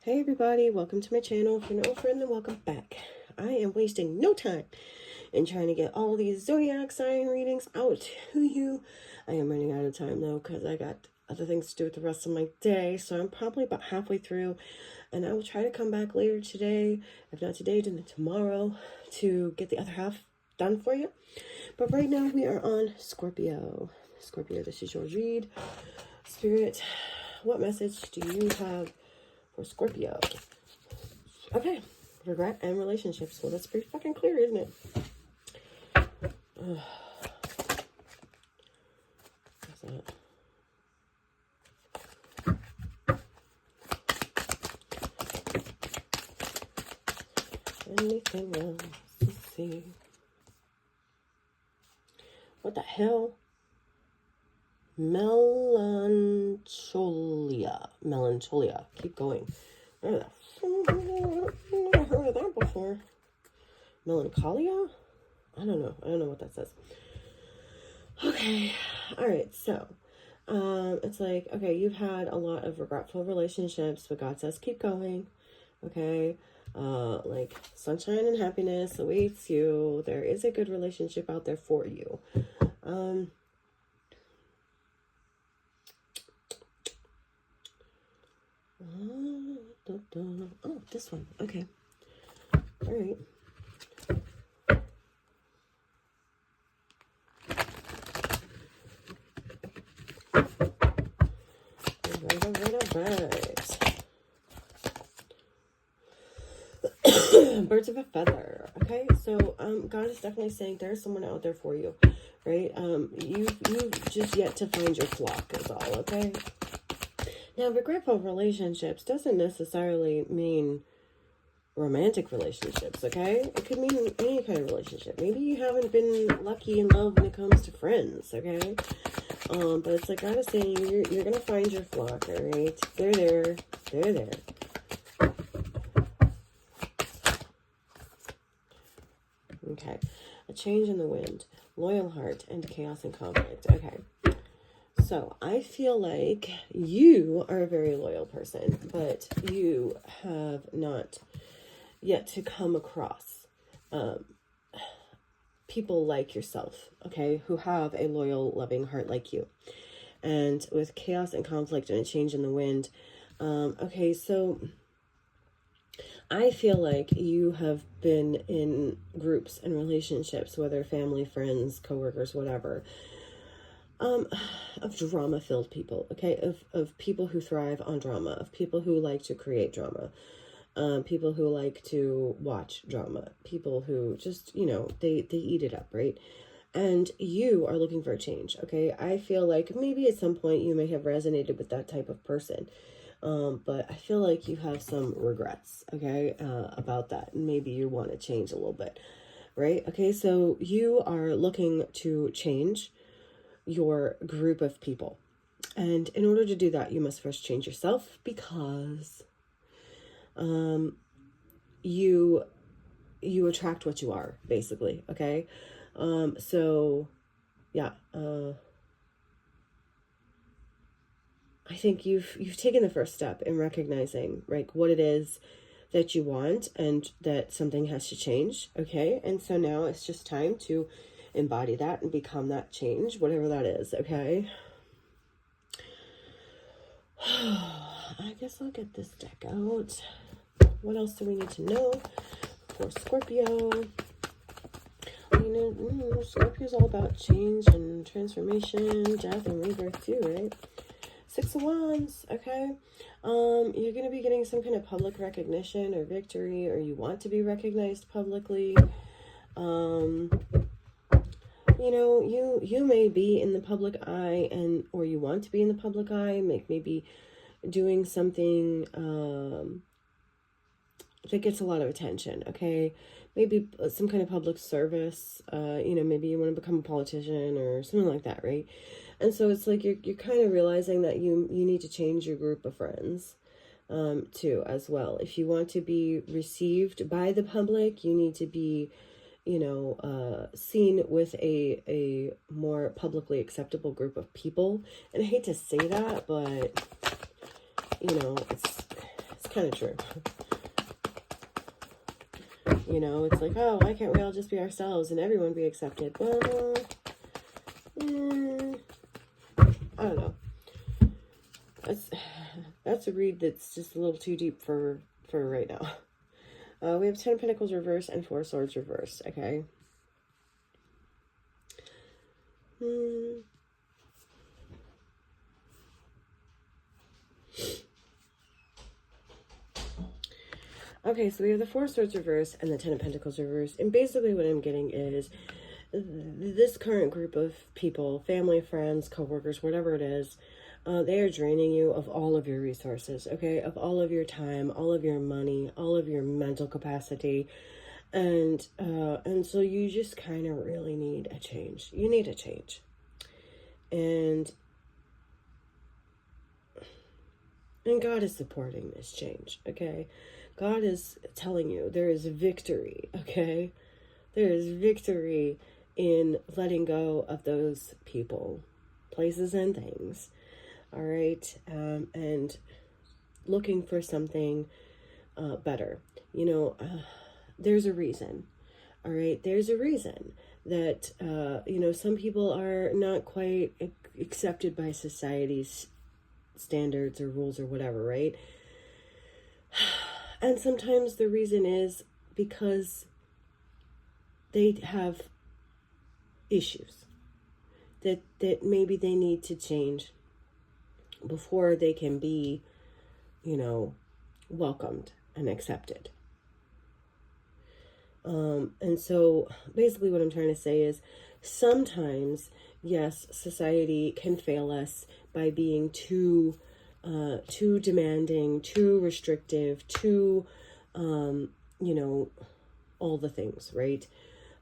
Hey everybody, welcome to my channel. If you're no friend, then welcome back. I am wasting no time in trying to get all these zodiac sign readings out to you. I am running out of time though because I got other things to do with the rest of my day. So I'm probably about halfway through and I will try to come back later today, if not today, then tomorrow, to get the other half done for you. But right now we are on Scorpio. Scorpio, this is your read. Spirit, what message do you have for Scorpio? Okay, regret and relationships. Well, that's pretty fucking clear, isn't it? What's that? Anything else to see? What the hell? Melancholia. Keep going. Where the fuck? I've never heard of that before. Melancholia? I don't know what that says. Okay. Alright, so it's like, okay, you've had a lot of regretful relationships, but God says keep going. Okay. Like sunshine and happiness awaits you. There is a good relationship out there for you. Oh, this one. Okay. All right. All right. Birds of a feather. Okay, so God is definitely saying there's someone out there for you, right? You've just yet to find your flock is all. Okay. Now, regretful relationships doesn't necessarily mean romantic relationships, okay? It could mean any kind of relationship. Maybe you haven't been lucky in love when it comes to friends, okay? But it's like God is saying you're gonna find your flock, all right? They're there. They're there. Okay. A change in the wind, loyal heart, and chaos and conflict. Okay. So I feel like you are a very loyal person, but you have not yet to come across people like yourself, okay, who have a loyal, loving heart like you. And with chaos and conflict and a change in the wind, okay, so I feel like you have been in groups and relationships, whether family, friends, coworkers, whatever, of drama-filled people, okay, of people who thrive on drama, of people who like to create drama, people who like to watch drama, people who just, you know, they eat it up, right? And you are looking for a change, okay? I feel like maybe at some point you may have resonated with that type of person, but I feel like you have some regrets, okay, about that. And maybe you want to change a little bit, right? Okay, so you are looking to change your group of people. And in order to do that, you must first change yourself, because you attract what you are, basically, okay? So yeah, I think you've taken the first step in recognizing, like, what it is that you want and that something has to change, okay? And so now it's just time to embody that and become that change, whatever that is, okay? I guess I'll get this deck out. What else do we need to know for Scorpio? You know, Scorpio's all about change and transformation, death and rebirth too, right? 6 of Wands, okay? You're going to be getting some kind of public recognition or victory, or you want to be recognized publicly. You know, you may be in the public eye, or you want to be in the public eye, maybe doing something that gets a lot of attention, okay? Maybe some kind of public service, you know, maybe you want to become a politician or something like that, right? And so it's like you're kind of realizing that you need to change your group of friends too, as well. If you want to be received by the public, you need to be, you know, seen with a more publicly acceptable group of people. And I hate to say that, but, you know, it's kind of true. You know, it's like, oh, why can't we all just be ourselves and everyone be accepted? Well, I don't know. That's a read that's just a little too deep for right now. We have 10 Pentacles reversed and 4 Swords reversed, okay? Okay, so we have the 4 Swords reversed and the 10 of Pentacles reversed. And basically what I'm getting is this current group of people, family, friends, coworkers, whatever it is, they are draining you of all of your resources, okay? Of all of your time, all of your money, all of your mental capacity. And so you just kind of really need a change. You need a change. And God is supporting this change, okay? God is telling you there is victory, okay? There is victory in letting go of those people, places, and things, all right? And looking for something better. You know, there's a reason, all right? There's a reason that, you know, some people are not quite accepted by society's standards or rules or whatever, right? And sometimes the reason is because they have issues that maybe they need to change before they can be, you know, welcomed and accepted. And so basically what I'm trying to say is sometimes, yes, society can fail us by being too demanding, too restrictive, too, you know, all the things, right?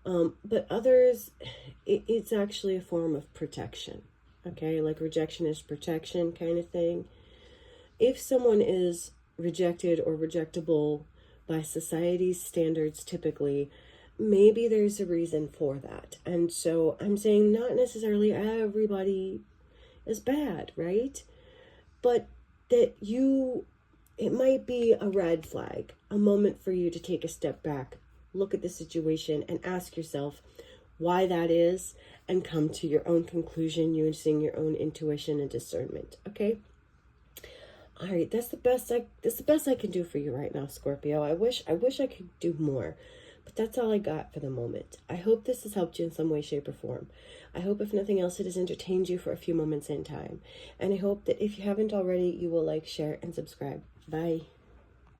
But others, it's actually a form of protection, okay? Like rejection is protection kind of thing. If someone is rejected or rejectable by society's standards, typically, maybe there's a reason for that. And so I'm saying not necessarily everybody is bad, right? But that it might be a red flag, a moment for you to take a step back, look at the situation and ask yourself why that is and come to your own conclusion using your own intuition and discernment, okay? All right, that's the best I can do for you right now, Scorpio. I wish I could do more, but that's all I got for the moment. I hope this has helped you in some way, shape, or form. I hope, if nothing else, it has entertained you for a few moments in time. And I hope that if you haven't already, you will like, share, and subscribe. Bye.